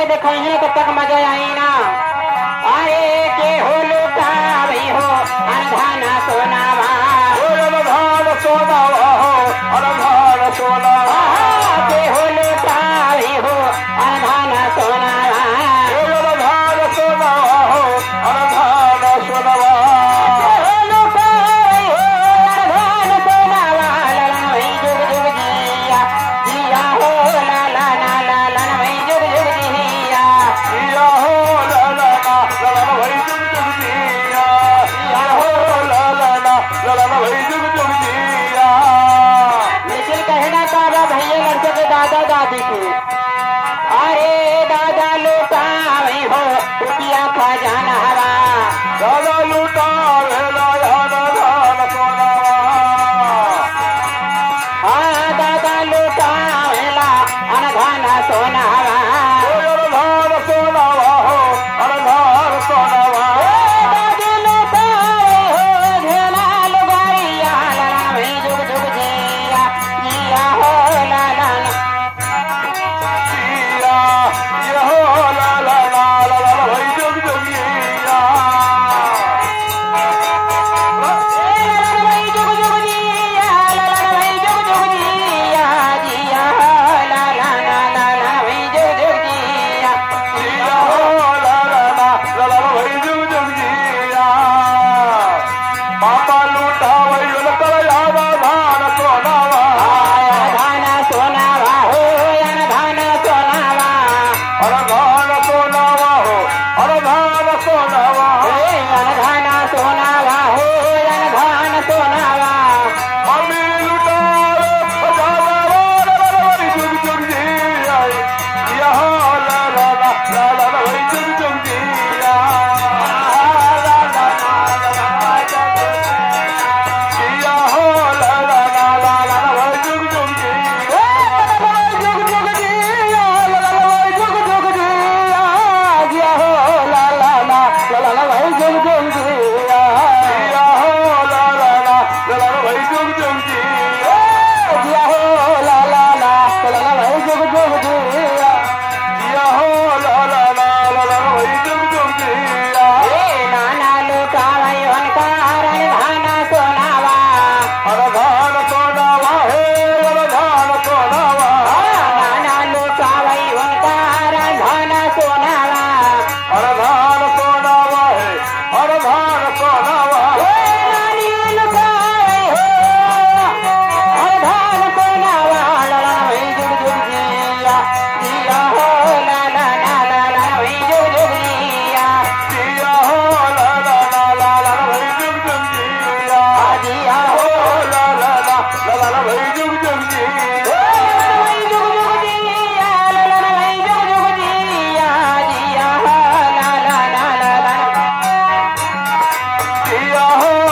के देखो ही कब तक मजा आई ना। अरे के हो लुटा भाई हो अनधाना सोनावा, अनधान सोनावा हो अनधान सोनावा, के हो लुटा भाई हो अनधाना सोनावा, अनधान सोनावा हो अनधान सोनावा, दादा दादी की। अरे दादा लूटा वही हो रुपया खजाना हवा, दादा लूटा हाँ दादा लूटा वेला अनधाना सोना हवा, अनधान सोनावा हो अनधान सोनावा, दादी लूटा हो झेला लुगारिया लाला वही जुग जुग जिया जिया हो लाला हो